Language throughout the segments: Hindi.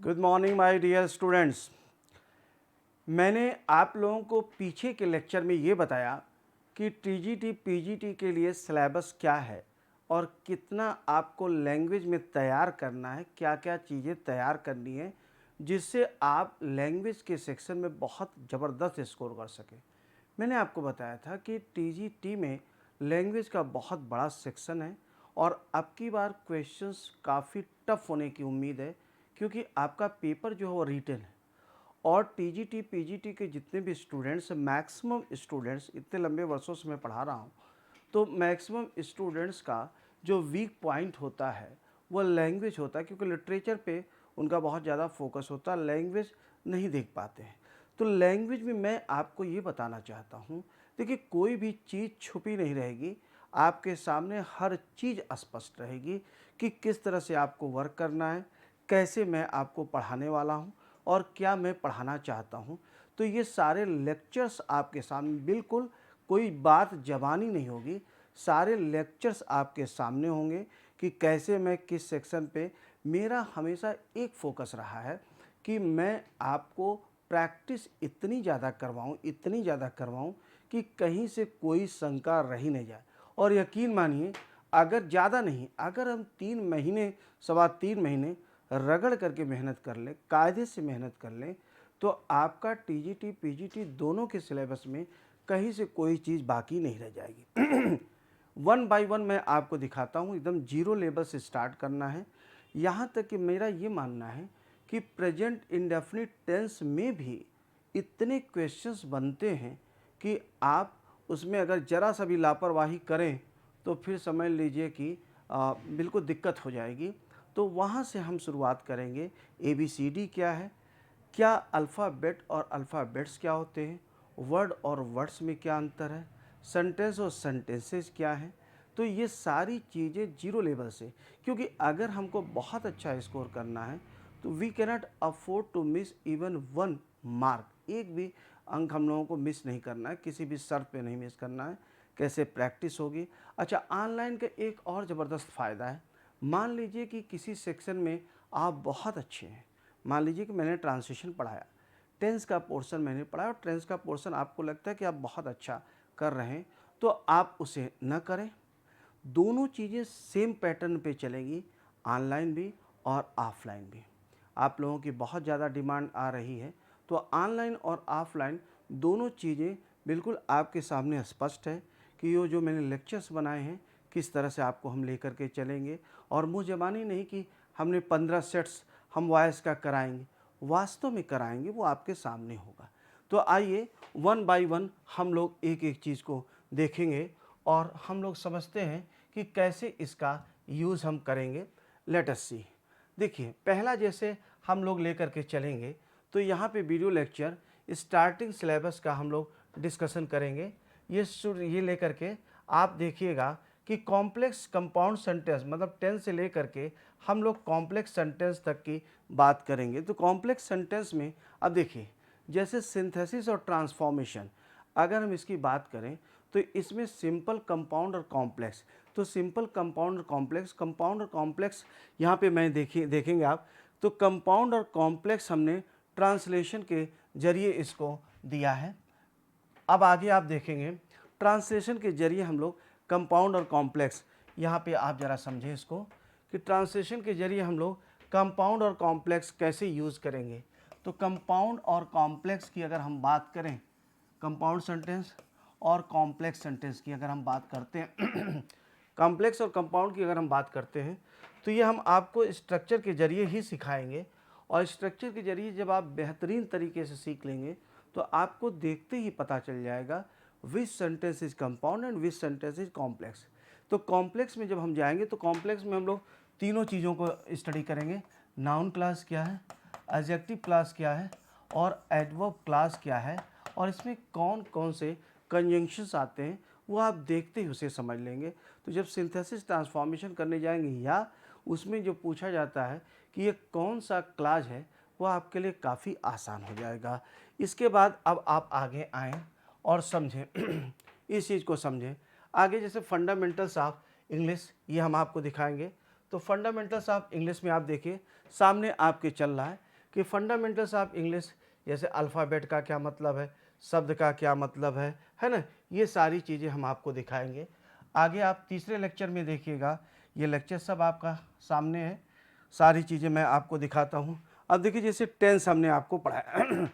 Good morning my dear students. मैंने आप लोगों को पीछे के लेक्चर में ये बताया कि टीजीटी पीजीटी के लिए सिलेबस क्या है और कितना आपको लैंग्वेज में तैयार करना है, क्या क्या चीज़ें तैयार करनी है जिससे आप लैंग्वेज के सेक्शन में बहुत ज़बरदस्त स्कोर कर सकें। मैंने आपको बताया था कि टीजीटी में लैंग्वेज का बहुत बड़ा सेक्शन है और अब की बार क्वेश्चंस काफ़ी टफ होने की उम्मीद है, क्योंकि आपका पेपर जो है वो रिटन है। और टीजीटी पीजीटी के जितने भी स्टूडेंट्स, मैक्सिमम स्टूडेंट्स, इतने लंबे वर्षों से मैं पढ़ा रहा हूँ, तो मैक्सिमम स्टूडेंट्स का जो वीक पॉइंट होता है वो लैंग्वेज होता है, क्योंकि लिटरेचर पे उनका बहुत ज़्यादा फोकस होता है, लैंग्वेज नहीं देख पाते हैं। तो लैंग्वेज में मैं आपको ये बताना चाहता हूँ, देखिए कोई भी चीज़ छुपी नहीं रहेगी, आपके सामने हर चीज़ स्पष्ट रहेगी कि किस तरह से आपको वर्क करना है, कैसे मैं आपको पढ़ाने वाला हूँ और क्या मैं पढ़ाना चाहता हूँ। तो ये सारे लेक्चर्स आपके सामने, बिल्कुल कोई बात ज़बानी नहीं होगी, सारे लेक्चर्स आपके सामने होंगे कि कैसे मैं किस सेक्शन पे। मेरा हमेशा एक फोकस रहा है कि मैं आपको प्रैक्टिस इतनी ज़्यादा करवाऊँ, इतनी ज़्यादा करवाऊँ कि कहीं से कोई शंका रह ही नहीं जाए। और यकीन मानिए, अगर ज़्यादा नहीं, अगर हम 3 महीने, सवा 3 महीने रगड़ करके मेहनत कर लें, कायदे से मेहनत कर लें, तो आपका टीजीटी पीजीटी दोनों के सिलेबस में कहीं से कोई चीज़ बाकी नहीं रह जाएगी। वन बाय वन मैं आपको दिखाता हूँ, एकदम जीरो लेवल से स्टार्ट करना है। यहाँ तक कि मेरा ये मानना है कि प्रेजेंट इंडेफिनिट टेंस में भी इतने क्वेश्चंस बनते हैं कि आप उसमें अगर ज़रा सा भी लापरवाही करें तो फिर समझ लीजिए कि बिल्कुल दिक्कत हो जाएगी। तो वहाँ से हम शुरुआत करेंगे। ABCD क्या है, क्या अल्फ़ाबेट और अल्फ़ाबेट्स क्या होते हैं, वर्ड और वर्ड्स में क्या अंतर है, सेंटेंस और सेंटेंसेस क्या हैं। तो ये सारी चीज़ें जीरो लेवल से, क्योंकि अगर हमको बहुत अच्छा स्कोर करना है तो we cannot afford to miss even one mark. एक भी अंक हम लोगों को मिस नहीं करना है, किसी भी शर्त पे नहीं मिस करना है। कैसे प्रैक्टिस होगी। अच्छा, ऑनलाइन का एक और ज़बरदस्त फ़ायदा है। मान लीजिए कि किसी सेक्शन में आप बहुत अच्छे हैं, मान लीजिए कि मैंने ट्रांसलेशन पढ़ाया, टेंस का पोर्शन मैंने पढ़ाया और टेंस का पोर्शन आपको लगता है कि आप बहुत अच्छा कर रहे हैं, तो आप उसे न करें। दोनों चीज़ें सेम पैटर्न पे चलेंगी, ऑनलाइन भी और ऑफलाइन भी। आप लोगों की बहुत ज़्यादा डिमांड आ रही है, तो ऑनलाइन और ऑफलाइन दोनों चीज़ें बिल्कुल आपके सामने स्पष्ट है कि ये जो मैंने लेक्चर्स बनाए हैं किस तरह से आपको हम लेकर के चलेंगे। और मुँह ज़बानी नहीं कि हमने 15 सेट्स हम वॉइस का कराएंगे, वास्तव में कराएंगे, वो आपके सामने होगा। तो आइए वन बाय वन हम लोग एक एक चीज़ को देखेंगे और हम लोग समझते हैं कि कैसे इसका यूज़ हम करेंगे। लेट अस सी। देखिए, पहला जैसे हम लोग लेकर के चलेंगे, तो यहाँ पे वीडियो लेक्चर स्टार्टिंग सिलेबस का हम लोग डिस्कशन करेंगे। ये लेकर के आप देखिएगा कि कॉम्प्लेक्स कंपाउंड सेंटेंस, मतलब 10 से लेकर के हम लोग कॉम्प्लेक्स सेंटेंस तक की बात करेंगे। तो कॉम्प्लेक्स सेंटेंस में अब देखिए, जैसे सिंथेसिस और ट्रांसफॉर्मेशन, अगर हम इसकी बात करें तो इसमें सिंपल, कंपाउंड और कॉम्प्लेक्स। तो सिंपल, कंपाउंड और कॉम्प्लेक्स, कंपाउंड और कॉम्प्लेक्स यहाँ पे मैं देखेंगे आप, तो कंपाउंड और कॉम्प्लेक्स हमने ट्रांसलेशन के जरिए इसको दिया है। अब आगे आप देखेंगे ट्रांसलेशन के जरिए हम लोग कंपाउंड और कॉम्प्लेक्स, यहाँ पे आप ज़रा समझें इसको कि ट्रांसलेशन के जरिए हम लोग कंपाउंड और कॉम्प्लेक्स कैसे यूज़ करेंगे। तो कंपाउंड और कॉम्प्लेक्स की अगर हम बात करें, कंपाउंड सेंटेंस और कॉम्प्लेक्स सेंटेंस की अगर हम बात करते हैं कॉम्प्लेक्स और कंपाउंड की अगर हम बात करते हैं, तो ये हम आपको स्ट्रक्चर के जरिए ही सिखाएंगे। और स्ट्रक्चर के जरिए जब आप बेहतरीन तरीके से सीख लेंगे तो आपको देखते ही पता चल जाएगा विच sentence is compound and which sentence is complex. तो कॉम्प्लेक्स में जब हम जाएंगे तो कॉम्प्लेक्स में हम लोग तीनों चीज़ों को स्टडी करेंगे। नाउन क्लास क्या है, एडजेक्टिव क्लास क्या है और एडवर्ब क्लास क्या है, और इसमें कौन कौन से कंजंक्शंस आते हैं वो आप देखते ही उसे समझ लेंगे। तो जब सिंथेसिस ट्रांसफॉर्मेशन करने जाएंगे या उसमें जो पूछा जाता है कि ये कौन सा क्लास है, वो आपके लिए काफ़ी आसान हो जाएगा। इसके बाद अब आप आगे आएँ और समझें इस चीज़ को समझें। आगे जैसे फंडामेंटल्स ऑफ इंग्लिश, ये हम आपको दिखाएंगे। तो फंडामेंटल्स ऑफ इंग्लिश में आप देखिए सामने आपके चल रहा है कि फंडामेंटल्स ऑफ इंग्लिश, जैसे अल्फ़ाबेट का क्या मतलब है, शब्द का क्या मतलब है ना, ये सारी चीज़ें हम आपको दिखाएंगे। आगे आप तीसरे लेक्चर में देखिएगा, ये लेक्चर सब आपका सामने है, सारी चीज़ें मैं आपको दिखाता हूँ। अब देखिए जैसे टेंस हमने आपको पढ़ाया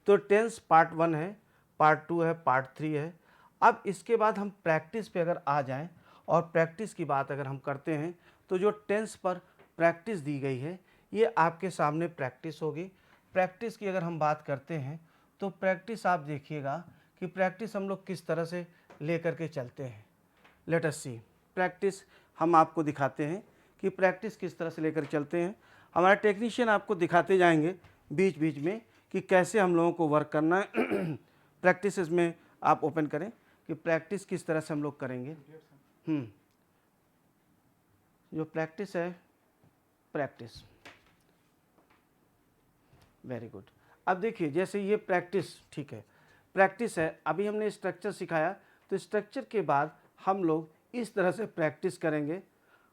तो टेंस पार्ट 1 है, पार्ट 2 है, पार्ट 3 है। अब इसके बाद हम प्रैक्टिस पे अगर आ जाएं और प्रैक्टिस की बात अगर हम करते हैं तो जो टेंस पर प्रैक्टिस दी गई है ये आपके सामने प्रैक्टिस होगी। प्रैक्टिस की अगर हम बात करते हैं तो प्रैक्टिस आप देखिएगा कि प्रैक्टिस हम लोग किस तरह से लेकर के चलते हैं। लेट अस सी प्रैक्टिस, हम आपको दिखाते हैं कि प्रैक्टिस किस तरह से लेकर चलते हैं। हमारा टेक्नीशियन आपको दिखाते जाएंगे बीच बीच में कि कैसे हम लोगों को वर्क करना है। प्रैक्टिस में आप ओपन करें कि प्रैक्टिस किस तरह से हम लोग करेंगे। जो प्रैक्टिस है, प्रैक्टिस, वेरी गुड। अब देखिए जैसे ये प्रैक्टिस, ठीक है, प्रैक्टिस है, अभी हमने स्ट्रक्चर सिखाया तो स्ट्रक्चर के बाद हम लोग इस तरह से प्रैक्टिस करेंगे।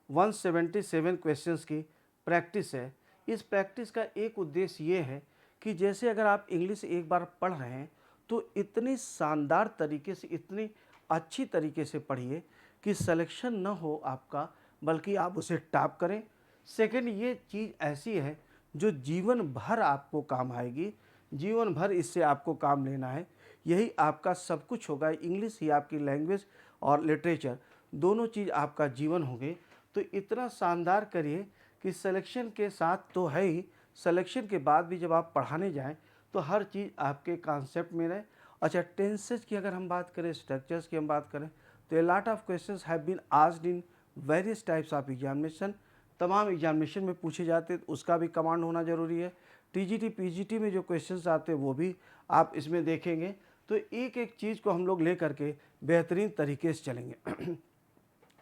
177 क्वेश्चंस की प्रैक्टिस है। इस प्रैक्टिस का एक उद्देश्य ये है कि जैसे अगर आप इंग्लिश एक बार पढ़ रहे हैं तो इतनी शानदार तरीके से, इतनी अच्छी तरीके से पढ़िए कि सिलेक्शन न हो आपका, बल्कि आप उसे टॉप करें। सेकंड, ये चीज़ ऐसी है जो जीवन भर आपको काम आएगी, जीवन भर इससे आपको काम लेना है, यही आपका सब कुछ होगा। इंग्लिश ही आपकी लैंग्वेज और लिटरेचर दोनों चीज़ आपका जीवन होंगे। तो इतना शानदार करिए कि सिलेक्शन के साथ तो है ही, सिलेक्शन के बाद भी जब आप पढ़ाने जाएं तो हर चीज़ आपके कॉन्सेप्ट में रहे। अच्छा, टेंसेज की अगर हम बात करें, स्ट्रक्चर्स की हम बात करें तो a lot of questions have been asked in various types of examination. तमाम एग्जामिनेशन में पूछे जाते हैं, उसका भी कमांड होना ज़रूरी है। टीजीटी पीजीटी में जो क्वेश्चंस आते हैं वो भी आप इसमें देखेंगे। तो एक एक चीज़ को हम लोग ले करके बेहतरीन तरीके से चलेंगे।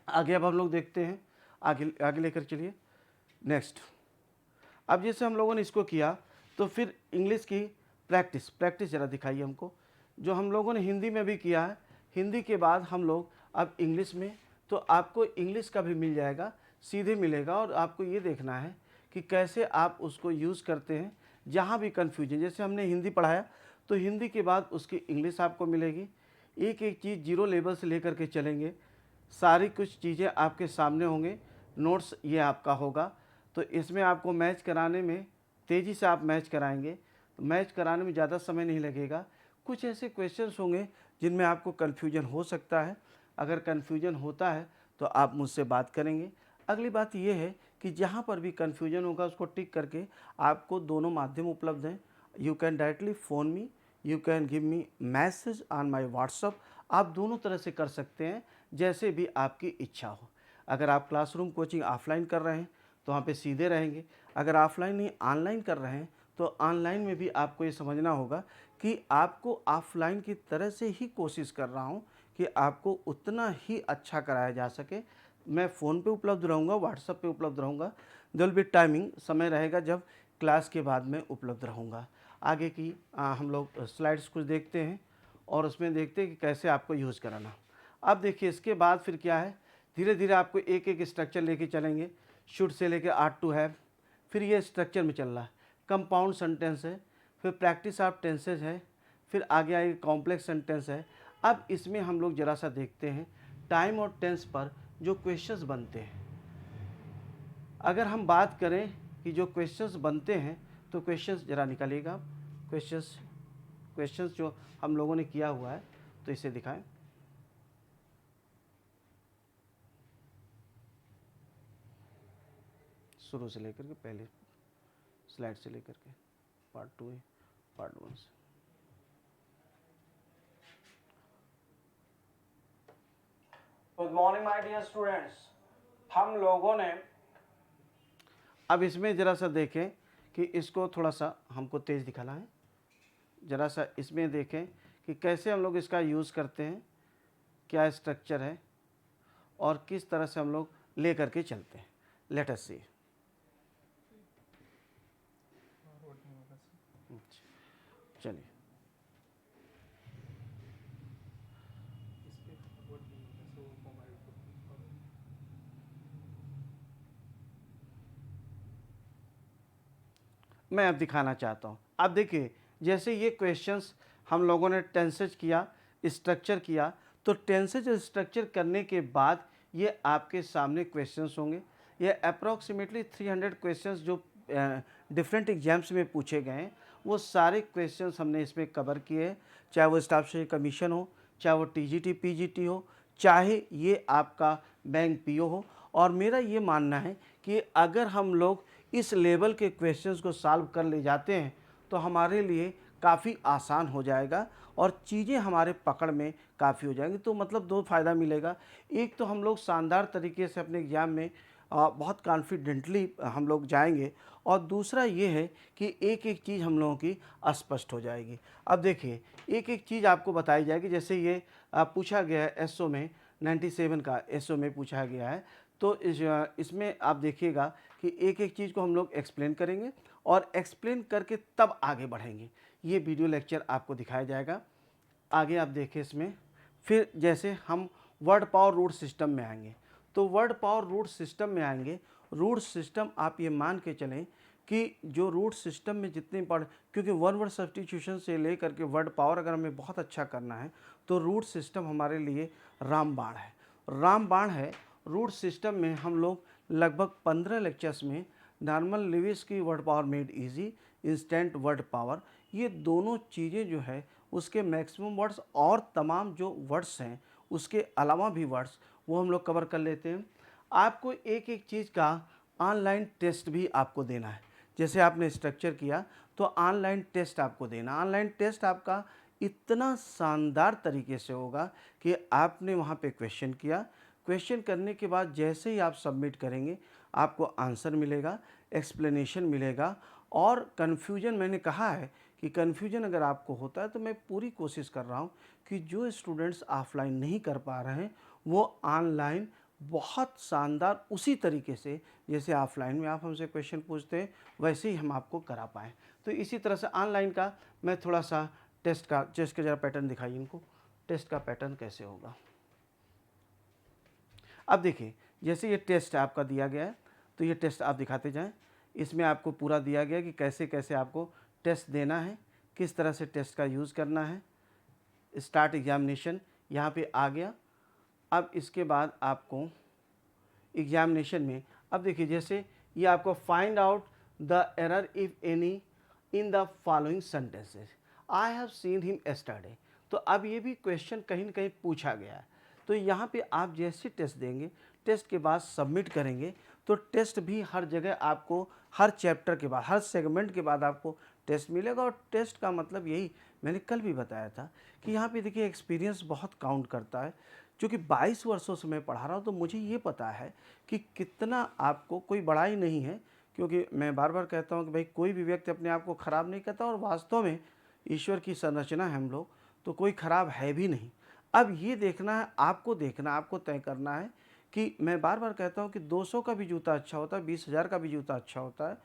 आगे अब हम लोग देखते हैं, आगे आगे लेकर चलिए नेक्स्ट। अब जैसे हम लोगों ने इसको किया तो फिर इंग्लिश की प्रैक्टिस, प्रैक्टिस ज़रा दिखाइए हमको, जो हम लोगों ने हिंदी में भी किया है। हिंदी के बाद हम लोग अब इंग्लिश में, तो आपको इंग्लिश का भी मिल जाएगा, सीधे मिलेगा, और आपको ये देखना है कि कैसे आप उसको यूज़ करते हैं। जहाँ भी कन्फ्यूजन, जैसे हमने हिंदी पढ़ाया तो हिंदी के बाद उसकी इंग्लिश आपको मिलेगी। एक एक चीज़ जीरो लेवल से लेकर के चलेंगे, सारी कुछ चीज़ें आपके सामने होंगे, नोट्स ये आपका होगा। तो इसमें आपको मैच कराने में तेज़ी से आप मैच कराएंगे, तो मैच कराने में ज़्यादा समय नहीं लगेगा। कुछ ऐसे क्वेश्चंस होंगे जिनमें आपको कन्फ्यूजन हो सकता है, अगर कन्फ्यूजन होता है तो आप मुझसे बात करेंगे। अगली बात यह है कि जहाँ पर भी कन्फ्यूजन होगा उसको टिक करके, आपको दोनों माध्यम उपलब्ध हैं। You can directly phone me, you can give me message on my WhatsApp. आप दोनों तरह से कर सकते हैं, जैसे भी आपकी इच्छा हो। अगर आप क्लासरूम कोचिंग ऑफलाइन कर रहे हैं तो वहाँ पे सीधे रहेंगे, अगर ऑफलाइन नहीं ऑनलाइन कर रहे हैं तो ऑनलाइन में भी आपको ये समझना होगा कि आपको ऑफलाइन की तरह से ही कोशिश कर रहा हूँ कि आपको उतना ही अच्छा कराया जा सके। मैं फ़ोन पे उपलब्ध रहूँगा, व्हाट्सएप पे उपलब्ध रहूँगा, देयर विल बी टाइमिंग, समय रहेगा जब क्लास के बाद में उपलब्ध रहूँगा। आगे की हम लोग स्लाइड्स कुछ देखते हैं और उसमें देखते हैं कि कैसे आपको यूज़ कराना। अब देखिए इसके बाद फिर क्या है, धीरे धीरे आपको एक एक स्ट्रक्चर लेके चलेंगे, शुड से लेके आर्ट टू हैव, फिर ये स्ट्रक्चर में चल रहा है। कंपाउंड सेंटेंस है, फिर प्रैक्टिस ऑफ टेंसेज है, फिर आगे आगे कॉम्प्लेक्स सेंटेंस है। अब इसमें हम लोग ज़रा सा देखते हैं टाइम और टेंस पर जो क्वेश्चंस बनते हैं। अगर हम बात करें कि जो क्वेश्चंस बनते हैं तो क्वेश्चंस ज़रा निकालिएगा। क्वेश्चंस जो हम लोगों ने किया हुआ है तो इसे दिखाएं। शुरू से लेकर के पहले स्लाइड से लेकर के पार्ट 2 है, पार्ट 1 से। Good morning my dear students. हम लोगों ने अब इसमें ज़रा सा देखें कि इसको थोड़ा सा हमको तेज़ दिखाना है। ज़रा सा इसमें देखें कि कैसे हम लोग इसका यूज़ करते हैं, क्या स्ट्रक्चर है और किस तरह से हम लोग ले करके चलते हैं। लेट अस सी। चलिए, मैं अब दिखाना चाहता हूँ। अब देखिए, जैसे ये क्वेश्चंस हम लोगों ने टेंसेज किया, स्ट्रक्चर किया, तो टेंसेज स्ट्रक्चर करने के बाद ये आपके सामने क्वेश्चंस होंगे। ये अप्रॉक्सीमेटली 300 क्वेश्चंस जो डिफरेंट एग्जाम्स में पूछे गए हैं, वो सारे क्वेश्चंस हमने इसमें कवर किए हैं, चाहे वो स्टाफ से कमीशन हो, चाहे वो टीजीटी पीजीटी हो, चाहे ये आपका बैंक पीओ हो। और मेरा ये मानना है कि अगर हम लोग इस लेवल के क्वेश्चंस को सॉल्व कर ले जाते हैं तो हमारे लिए काफ़ी आसान हो जाएगा और चीज़ें हमारे पकड़ में काफ़ी हो जाएंगी। तो मतलब दो फ़ायदा मिलेगा। एक तो हम लोग शानदार तरीके से अपने एग्ज़ाम में बहुत कॉन्फिडेंटली हम लोग जाएंगे, और दूसरा ये है कि एक एक चीज़ हम लोगों की स्पष्ट हो जाएगी। अब देखिए, एक एक चीज़ आपको बताई जाएगी। जैसे ये पूछा गया है एसओ में, 97 का एसओ में पूछा गया है, तो इसमें आप देखिएगा कि एक एक चीज़ को हम लोग एक्सप्लेन करेंगे और एक्सप्लेन करके तब आगे बढ़ेंगे। ये वीडियो लेक्चर आपको दिखाया जाएगा। आगे आप देखिए इसमें, फिर जैसे हम वर्ड पावर रूट सिस्टम में आएंगे, तो वर्ड पावर रूट सिस्टम में आएंगे। रूट सिस्टम आप ये मान के चलें कि जो रूट सिस्टम में जितने पढ़, क्योंकि वन वर्ड सब्स्टिट्यूशन से लेकर के वर्ड पावर अगर हमें बहुत अच्छा करना है तो रूट सिस्टम हमारे लिए रामबाण है। रामबाण है। रूट सिस्टम में हम लोग लगभग 15 लेक्चर्स में नॉर्मल लिविस की word power made easy, instant word power, ये दोनों चीज़ें जो है उसके मैक्सिमम वर्ड्स और तमाम जो वर्ड्स हैं उसके अलावा भी वर्ड्स, वो हम लोग कवर कर लेते हैं। आपको एक एक चीज़ का ऑनलाइन टेस्ट भी आपको देना है। जैसे आपने स्ट्रक्चर किया तो ऑनलाइन टेस्ट आपको देना। ऑनलाइन टेस्ट आपका इतना शानदार तरीके से होगा कि आपने वहाँ पे क्वेश्चन किया, क्वेश्चन करने के बाद जैसे ही आप सबमिट करेंगे आपको आंसर मिलेगा, एक्सप्लेनेशन मिलेगा। और कन्फ्यूजन, मैंने कहा है कि कन्फ्यूजन अगर आपको होता है तो मैं पूरी कोशिश कर रहा हूँ कि जो स्टूडेंट्स ऑफलाइन नहीं कर पा रहे हैं वो ऑनलाइन बहुत शानदार उसी तरीके से जैसे ऑफलाइन में आप हमसे क्वेश्चन पूछते हैं वैसे ही हम आपको करा पाएँ। तो इसी तरह से ऑनलाइन का मैं थोड़ा सा टेस्ट का ज़रा पैटर्न दिखाइए इनको, टेस्ट का पैटर्न कैसे होगा। अब देखिए, जैसे ये टेस्ट आपका दिया गया है तो ये टेस्ट आप दिखाते जाएं। इसमें आपको पूरा दिया गया कि कैसे कैसे आपको टेस्ट देना है, किस तरह से टेस्ट का यूज़ करना है। स्टार्ट एग्जामिनेशन यहाँ पे आ गया। अब इसके बाद आपको एग्जामिनेशन में, अब देखिए जैसे ये आपको find out the error if any in the following sentences, I have seen him yesterday. तो अब ये भी क्वेश्चन कहीं न कहीं पूछा गया है। तो यहाँ पे आप जैसे टेस्ट देंगे, टेस्ट के बाद सबमिट करेंगे, तो टेस्ट भी हर जगह आपको, हर चैप्टर के बाद, हर सेगमेंट के बाद आपको टेस्ट मिलेगा। और टेस्ट का मतलब यही मैंने कल भी बताया था कि यहाँ पे देखिए एक्सपीरियंस बहुत काउंट करता है। चूँकि 22 वर्षों से मैं पढ़ा रहा हूँ तो मुझे ये पता है कि कितना आपको, कोई बड़ाई नहीं है, क्योंकि मैं बार बार कहता हूँ कि भाई कोई भी व्यक्ति अपने आप को ख़राब नहीं करता, और वास्तव में ईश्वर की संरचना है हम लोग, तो कोई ख़राब है भी नहीं। अब ये देखना है, आपको देखना, आपको तय करना है कि मैं बार बार कहता हूँ कि 200 का भी जूता अच्छा होता है, 20,000 का भी जूता अच्छा होता है,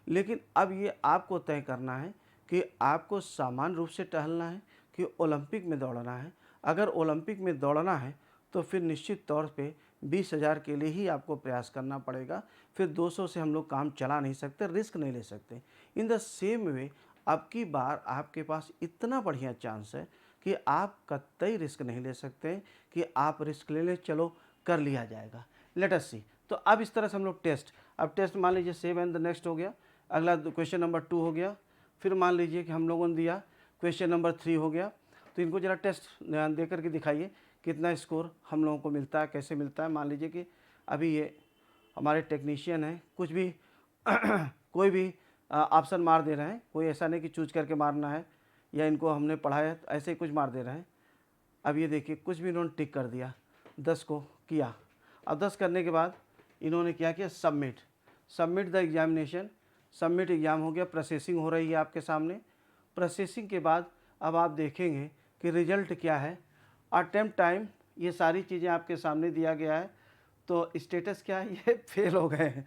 लेकिन अब ये आपको तय करना है कि आपको सामान्य रूप से टहलना है कि ओलंपिक में दौड़ना है। अगर ओलंपिक में दौड़ना है तो फिर निश्चित तौर पे 20,000 के लिए ही आपको प्रयास करना पड़ेगा। फिर 200 से हम लोग काम चला नहीं सकते, रिस्क नहीं ले सकते। इन द सेम वे अब की बार आपके पास इतना बढ़िया चांस है कि आप कतई रिस्क नहीं ले सकते कि आप रिस्क ले ले, चलो कर लिया जाएगा, लेट अस सी। तो अब इस तरह से हम लोग टेस्ट, अब टेस्ट मान लीजिए सेव एंड द नेक्स्ट हो गया, अगला क्वेश्चन नंबर 2 हो गया, फिर मान लीजिए कि हम लोगों ने दिया क्वेश्चन नंबर 3 हो गया। तो इनको ज़रा टेस्ट दे करके दिखाइए कितना स्कोर हम लोगों को मिलता है, कैसे मिलता है। मान लीजिए कि अभी ये हमारे टेक्नीशियन हैं, कुछ भी कोई भी ऑप्शन मार दे रहे हैं, कोई ऐसा नहीं कि चूज करके मारना है या इनको हमने पढ़ाया तो ऐसे ही कुछ मार दे रहे हैं। अब ये देखिए कुछ भी इन्होंने टिक कर दिया, 10 को किया। अब 10 करने के बाद इन्होंने क्या किया, submit, submit the examination, submit exam हो गया, प्रोसेसिंग हो रही है आपके सामने। प्रोसेसिंग के बाद अब आप देखेंगे कि रिजल्ट क्या है, अटेम्प्ट टाइम, ये सारी चीज़ें आपके सामने दिया गया है। तो स्टेटस क्या है, ये फेल हो गए हैं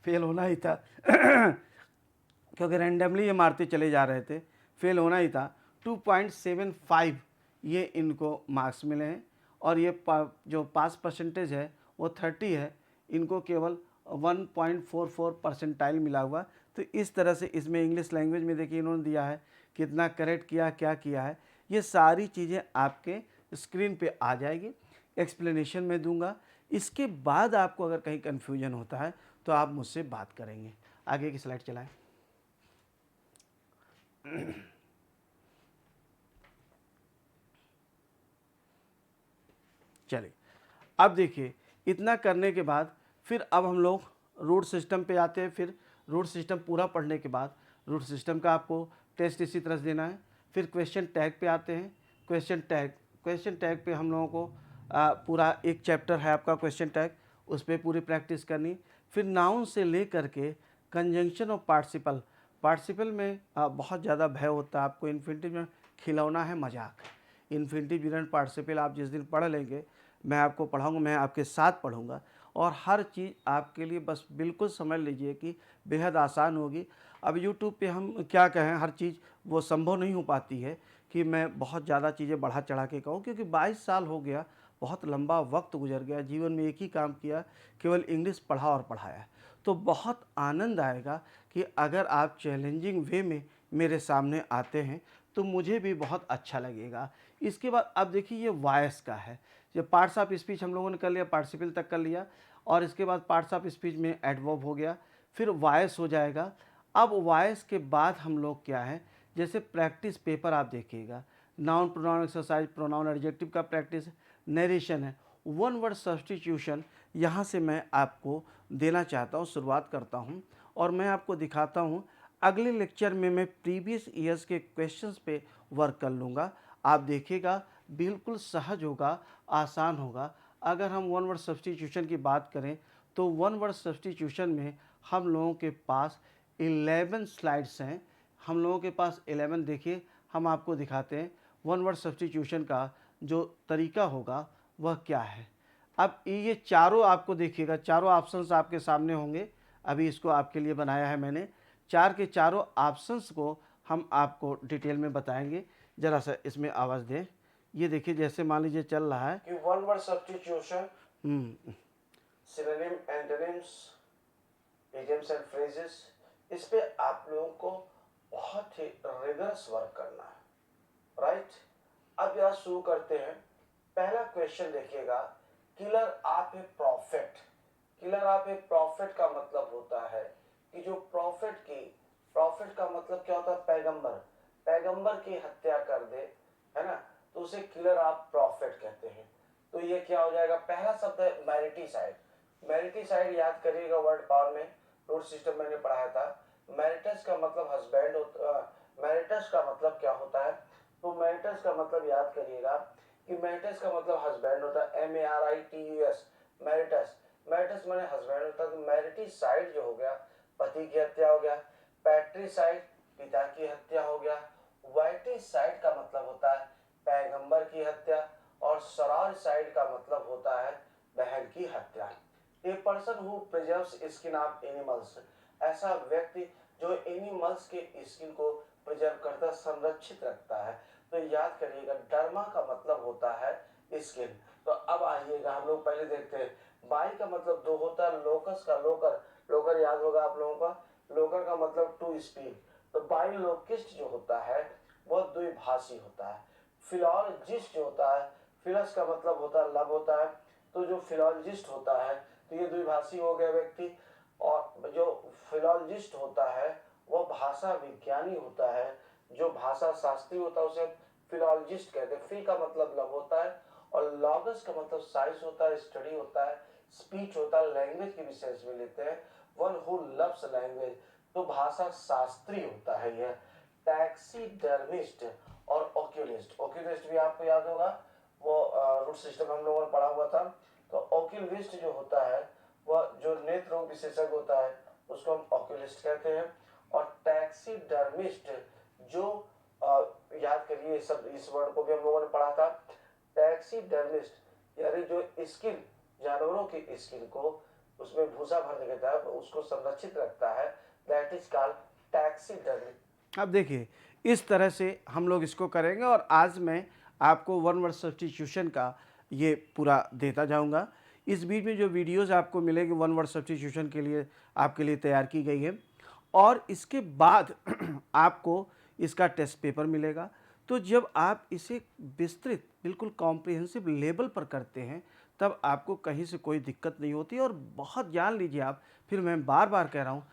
फेल होना ही था क्योंकि रैंडमली ये मारते चले जा रहे थे, फेल होना ही था। 2.75 ये इनको मार्क्स मिले हैं, और ये जो पास परसेंटेज है वो 30 है, इनको केवल 1.44 परसेंटाइल मिला हुआ। तो इस तरह से इसमें इंग्लिश लैंग्वेज में देखिए इन्होंने दिया है कितना करेक्ट किया, क्या किया है। ये सारी चीज़ें आपके स्क्रीन पे आ जाएगी, एक्सप्लेनेशन में दूंगा। इसके बाद आपको अगर कहीं कन्फ्यूजन होता है तो आप मुझसे बात करेंगे। आगे की स्लाइड चलाएं। चलिए, अब देखिए इतना करने के बाद फिर अब हम लोग रूट सिस्टम पे आते हैं। फिर रूट सिस्टम पूरा पढ़ने के बाद रूट सिस्टम का आपको टेस्ट इसी तरह से देना है। फिर क्वेश्चन टैग पे आते हैं। क्वेश्चन टैग पे हम लोगों को पूरा एक चैप्टर है आपका क्वेश्चन टैग, उस पर पूरी प्रैक्टिस करनी। फिर नाउन से ले करके कंजंक्शन और पार्टिसिपल में बहुत ज़्यादा भय होता है आपको। इन्फिनिटिव में खिलौना है, मजाक। इन्फिनिटिव जिरेंट पार्टिसिपल आप जिस दिन पढ़ लेंगे, मैं आपको पढ़ाऊँगा, मैं आपके साथ पढ़ूँगा और हर चीज़ आपके लिए बस बिल्कुल समझ लीजिए कि बेहद आसान होगी। अब यूट्यूब पे हम क्या कहें, हर चीज़ वो संभव नहीं हो पाती है कि मैं बहुत ज़्यादा चीज़ें बढ़ा चढ़ा के कहूँ, क्योंकि 22 साल हो गया, बहुत लंबा वक्त गुजर गया, जीवन में एक ही काम किया, केवल इंग्लिश पढ़ा और पढ़ाया। तो बहुत आनंद आएगा कि अगर आप चैलेंजिंग वे में मेरे सामने आते हैं तो मुझे भी बहुत अच्छा लगेगा। इसके बाद अब देखिए ये वॉइस का है। ये पार्ट्स ऑफ स्पीच हम लोगों ने कर लिया, पार्टिसिपल तक कर लिया, और इसके बाद पार्ट्स ऑफ स्पीच में एडवर्ब हो गया, फिर वॉइस हो जाएगा। अब वॉइस के बाद हम लोग क्या है, जैसे प्रैक्टिस पेपर आप देखिएगा, noun pronoun exercise, pronoun adjective का प्रैक्टिस, नरेशन है, वन वर्ड सब्स्टिट्यूशन। यहाँ से मैं आपको देना चाहता हूँ, शुरुआत करता हूँ और मैं आपको दिखाता हूँ। अगले लेक्चर में मैं प्रीवियस ईयर्स के क्वेश्चंस पे वर्क कर लूँगा। आप देखिएगा बिल्कुल सहज होगा, आसान होगा। अगर हम वन वर्ड सब्स्टिट्यूशन की बात करें तो वन वर्ड सब्स्टिट्यूशन में हम लोगों के पास 11 स्लाइड्स हैं। हम लोगों के पास 11, देखिए हम आपको दिखाते हैं वन वर्ड सब्स्टिट्यूशन का जो तरीका होगा वह क्या है। अब ये चारों आपको देखिएगा, चारों ऑप्शंस आपके सामने होंगे। अभी इसको आपके लिए बनाया है मैंने। चार के चारों ऑप्शंस को हम आपको डिटेल में बताएंगे। ज़रा सा इसमें आवाज़ दें। ये देखिए, जैसे मान लीजिए चल रहा है कि one word substitution, synonym, antonyms, idioms and phrases, इस पे आप लोगों को बहुत ही रिगरस वर्क करना है, राइट। अब जरा शुरू करते हैं। पहला क्वेश्चन देखिएगा, killer of A profit. Killer of A profit का मतलब होता है कि जो प्रॉफिट का मतलब क्या होता है, पैगंबर की हत्या कर दे, है ना, तो उसे किलर ऑफ प्रॉफिट कहते हैं। तो ये क्या हो जाएगा, पहला शब्द है मैरिटिसाइड। मैरिटिसाइड याद करिएगा, वर्ड पावर में रूट सिस्टम मैंने पढ़ाया था। मैरिटस का मतलब हस्बैंड होता, मैरिटस का मतलब क्या होता है, तो मैरिटस का मतलब याद करिएगा कि मैरिटस का मतलब हस्बैंड होता है, MARITUS, मैरिटस। मैरिटस माने हस्बैंड होता है। तो मैरिटिसाइड जो हो गया, पति की हत्या हो गया। पैट्रिसाइड, पिता की हत्या हो गया। वाइटिसाइड का मतलब होता है पैगंबर की हत्या। और सरारसाइड का मतलब होता है बहन की हत्या। A person who preserves skin of animals, ऐसा व्यक्ति जो एनिमल्स के स्किन को प्रिजर्व करता, संरक्षित रखता है। तो याद करिएगा, डर्मा का मतलब होता है स्किन। तो अब आइएगा, हम लोग पहले देखते हैं। बाई का मतलब दो होता है, लोकस का लोकर, लोकर याद होगा आप लोगों का, लोकर का मतलब टू स्पीक। तो बाई लोकिस्ट जो होता है वह द्विभाषी होता है। फिलॉलजिस्ट जो होता है, फिलस का मतलब होता है लव होता है, तो जो फिलॉलजिस्ट होता है तो ये द्विभाषी हो गया व्यक्ति। और जो फिलॉलजिस्ट होता है वह भाषा विज्ञानी होता है। जो भाषा शास्त्री होता है उसे फिलॉलजिस्ट कहते हैं। फिल का मतलब लव होता है और लॉगस का मतलब साइंस होता है, स्टडी होता है, स्पीच होता है, लैंग्वेज के विशेष में लेते हैं। वन हु लव्स लैंग्वेज, तो भाषा शास्त्री होता है यह। टैक्सीडर्मिस्ट और ओक्यूलिस्ट, ओक्यूलिस्ट भी आपको याद होगा, वो रूट सिस्टम हम लोगों ने पढ़ा हुआ था। तो ओक्यूलिस्ट जो होता है वह जो नेत्र रोग विशेषज्ञ होता है उसको हम ओक्यूलिस्ट कहते हैं। और टैक्सीडर्मिस्ट जो याद करिए, सब इस वर्ड को भी हम लोगों ने पढ़ा था। टैक्सीडर्मिस्ट यानी जो स्किन, जानवरों की स्किन को उसमें भूसा भर देता है, उसको संरक्षित रखता है, दैट इज कॉल्ड टैक्सीडर्मिस्ट। अब देखिए इस तरह से हम लोग इसको करेंगे और आज मैं आपको वन वर्ड सब्स्टिट्यूशन का ये पूरा देता जाऊंगा। इस बीच में जो वीडियोज़ आपको मिलेगी वन वर्ड सब्स्टिट्यूशन के लिए आपके लिए तैयार की गई है, और इसके बाद आपको इसका टेस्ट पेपर मिलेगा। तो जब आप इसे विस्तृत बिल्कुल कॉम्प्रिहेंसिव लेवल पर करते हैं, तब आपको कहीं से कोई दिक्कत नहीं होती। और बहुत जान लीजिए आप, फिर मैं बार-बार कह रहा हूँ,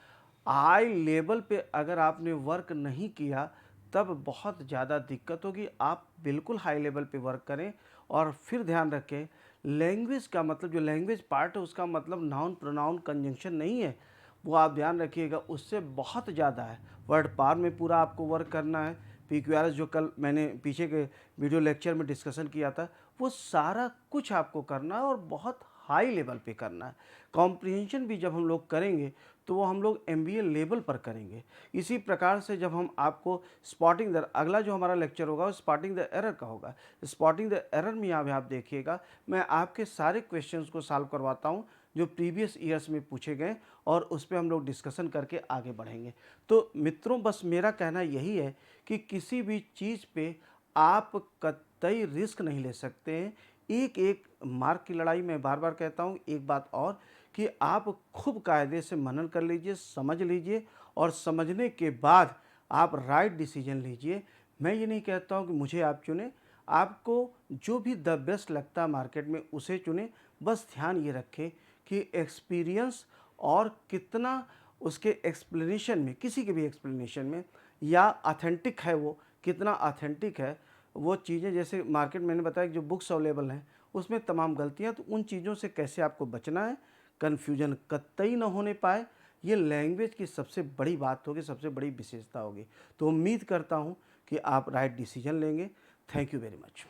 हाई लेवल पे अगर आपने वर्क नहीं किया तब बहुत ज़्यादा दिक्कत होगी। आप बिल्कुल हाई लेवल पे वर्क करें। और फिर ध्यान रखें, लैंग्वेज का मतलब, जो लैंग्वेज पार्ट है उसका मतलब नाउन प्रोनाउन कंजंक्शन नहीं है, वो आप ध्यान रखिएगा, उससे बहुत ज़्यादा है। वर्ड पार में पूरा आपको वर्क करना है। PQRS जो कल मैंने पीछे के वीडियो लेक्चर में डिस्कशन किया था, वो सारा कुछ आपको करना है और बहुत हाई लेवल पे करना है। कॉम्प्रिहेंशन भी जब हम लोग करेंगे तो वो हम लोग MBA लेवल पर करेंगे। इसी प्रकार से जब हम आपको स्पॉटिंग द, अगला जो हमारा लेक्चर होगा वो स्पॉटिंग द एरर का होगा। स्पॉटिंग द एरर में यहाँ पे आप देखिएगा, मैं आपके सारे क्वेश्चंस को सॉल्व करवाता हूँ जो प्रीवियस ईयर्स में पूछे गए, और उस पर हम लोग डिस्कशन करके आगे बढ़ेंगे। तो मित्रों, बस मेरा कहना यही है कि किसी भी चीज़ पे आप कतई रिस्क नहीं ले सकते हैं। एक एक मार्क की लड़ाई, मैं बार बार कहता हूँ। एक बात और कि आप खूब कायदे से मनन कर लीजिए, समझ लीजिए, और समझने के बाद आप राइट डिसीजन लीजिए। मैं ये नहीं कहता हूँ कि मुझे आप चुनें, आपको जो भी द बेस्ट लगता है मार्केट में उसे चुनें। बस ध्यान ये रखें कि एक्सपीरियंस और कितना उसके एक्सप्लेनेशन में, किसी के भी एक्सप्लेनेशन में, या ऑथेंटिक है, वो कितना ऑथेंटिक है वो चीज़ें। जैसे मार्केट मैंने बताया कि जो बुक्स अवेलेबल हैं उसमें तमाम गलतियां, तो उन चीज़ों से कैसे आपको बचना है, कन्फ्यूजन कतई ना होने पाए, ये लैंग्वेज की सबसे बड़ी बात होगी, सबसे बड़ी विशेषता होगी। तो उम्मीद करता हूँ कि आप राइट डिसीजन लेंगे। Thank you very much.